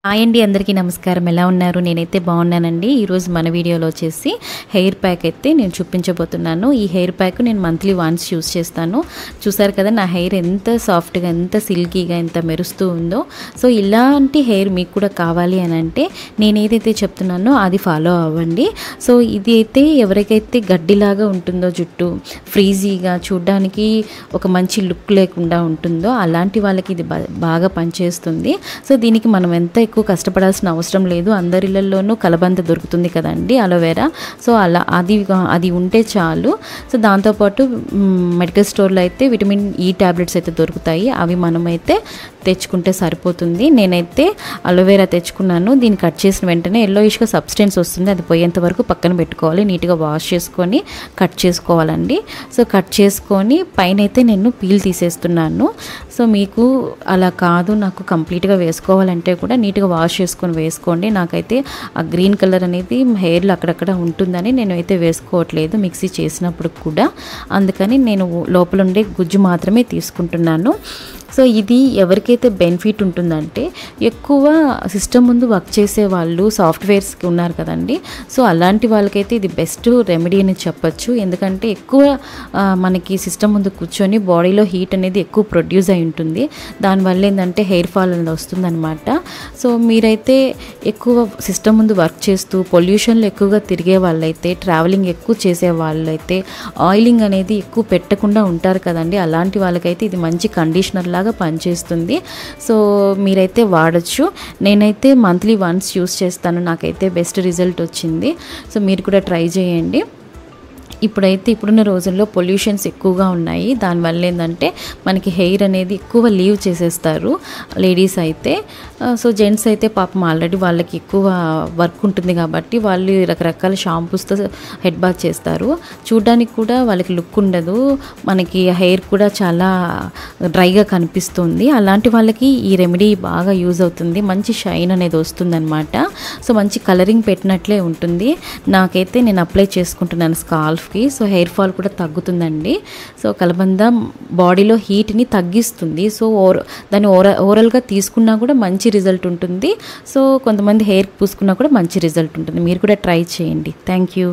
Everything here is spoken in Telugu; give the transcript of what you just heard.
హాయ్ అండి, అందరికీ నమస్కారం. ఎలా ఉన్నారు? నేనైతే బాగున్నానండి. ఈరోజు మన వీడియోలో వచ్చేసి హెయిర్ ప్యాక్ అయితే నేను చూపించబోతున్నాను. ఈ హెయిర్ ప్యాక్ నేను మంత్లీ వన్స్ యూస్ చేస్తాను. చూసారు కదా నా హెయిర్ ఎంత సాఫ్ట్గా, ఎంత సిల్కీగా, ఎంత మెరుస్తూ ఉందో. సో ఇలాంటి హెయిర్ మీకు కూడా కావాలి అని అంటే నేను ఏదైతే చెప్తున్నానో అది ఫాలో అవ్వండి. సో ఇది అయితే ఎవరికైతే గడ్డిలాగా ఉంటుందో, జుట్టు ఫ్రీజీగా చూడడానికి ఒక మంచి లుక్ లేకుండా ఉంటుందో అలాంటి వాళ్ళకి ఇది బాగా పనిచేస్తుంది. సో దీనికి మనం ఎంత ఎక్కువ కష్టపడాల్సిన అవసరం లేదు. అందరి ఇళ్లలోనూ కలబంద దొరుకుతుంది కదండి, అలోవెరా. సో అది ఉంటే చాలు. సో దాంతోపాటు మెడికల్ స్టోర్లో అయితే విటమిన్ ఈ ట్యాబ్లెట్స్ అయితే దొరుకుతాయి. అవి మనమైతే తెచ్చుకుంటే సరిపోతుంది. నేనైతే అలోవెరా తెచ్చుకున్నాను. దీన్ని కట్ చేసిన వెంటనే ఎల్లోయిష్గా సబ్స్టెన్స్ వస్తుంది. అది పోయేంత వరకు పక్కన పెట్టుకోవాలి. నీట్గా వాష్ చేసుకొని కట్ చేసుకోవాలండి. సో కట్ చేసుకొని పైన అయితే నేను పీల్ తీసేస్తున్నాను. సో మీకు అలా కాదు, నాకు కంప్లీట్గా వేసుకోవాలంటే కూడా నీట్గా వాష్ చేసుకొని వేసుకోండి. నాకైతే ఆ గ్రీన్ కలర్ అనేది హెయిర్లో అక్కడక్కడ ఉంటుందని నేను అయితే వేసుకోవట్లేదు మిక్సీ చేసినప్పుడు కూడా. అందుకని నేను లోపల ఉండే గుజ్జు మాత్రమే తీసుకుంటున్నాను. సో ఇది ఎవరికైతే బెనిఫిట్ ఉంటుందంటే, ఎక్కువ సిస్టమ్ ముందు వర్క్ చేసే వాళ్ళు, సాఫ్ట్వేర్స్కి ఉన్నారు కదండి. సో అలాంటి వాళ్ళకైతే ఇది బెస్ట్ రెమెడీ అని చెప్పచ్చు. ఎందుకంటే ఎక్కువ మనకి సిస్టమ్ ముందు కూర్చొని బాడీలో హీట్ అనేది ఎక్కువ ప్రొడ్యూస్ అయి ఉంటుంది. దానివల్ల ఏంటంటే హెయిర్ ఫాల్ అనేది వస్తుందన్నమాట. సో మీరైతే ఎక్కువ సిస్టమ్ ముందు వర్క్ చేస్తూ పొల్యూషన్లో ఎక్కువగా తిరిగే వాళ్ళైతే, ట్రావెలింగ్ ఎక్కువ చేసే వాళ్ళైతే, ఆయిలింగ్ అనేది ఎక్కువ పెట్టకుండా ఉంటారు కదండి. అలాంటి వాళ్ళకైతే ఇది మంచి కండిషనర్ లాగా పనిచేస్తుంది. సో మీరైతే వాడచ్చు. నేనైతే మంత్లీ వన్స్ యూస్ చేస్తాను. నాకైతే బెస్ట్ రిజల్ట్ వచ్చింది. సో మీరు కూడా ట్రై చేయండి. ఇప్పుడున్న రోజుల్లో పొల్యూషన్స్ ఎక్కువగా ఉన్నాయి. దానివల్ల ఏంటంటే మనకి హెయిర్ అనేది ఎక్కువ లీవ్ చేసేస్తారు లేడీస్ అయితే. సో జెంట్స్ అయితే పాపం ఆల్రెడీ వాళ్ళకి ఎక్కువ వర్క్ ఉంటుంది కాబట్టి వాళ్ళు రకరకాల షాంపూస్తో హెడ్ బాత్ చేస్తారు. చూడ్డానికి కూడా వాళ్ళకి లుక్ ఉండదు. మనకి హెయిర్ కూడా చాలా డ్రైగా కనిపిస్తుంది. అలాంటి వాళ్ళకి ఈ రెమెడీ బాగా యూజ్ అవుతుంది. మంచి షైన్ అనేది వస్తుందన్నమాట. సో మంచి కలరింగ్ పెట్టినట్లే ఉంటుంది. నాకైతే నేను అప్లై చేసుకుంటున్నాను స్కాల్ఫ్. సో హెయిర్ ఫాల్ కూడా తగ్గుతుందండి. సో కలబంద బాడీలో హీట్ని తగ్గిస్తుంది. సో దాన్ని ఓరల్గా తీసుకున్నా కూడా మంచి రిజల్ట్ ఉంటుంది. సో కొంతమంది హెయిర్ పూసుకున్నా కూడా మంచి రిజల్ట్ ఉంటుంది. మీరు కూడా ట్రై చేయండి. Thank you.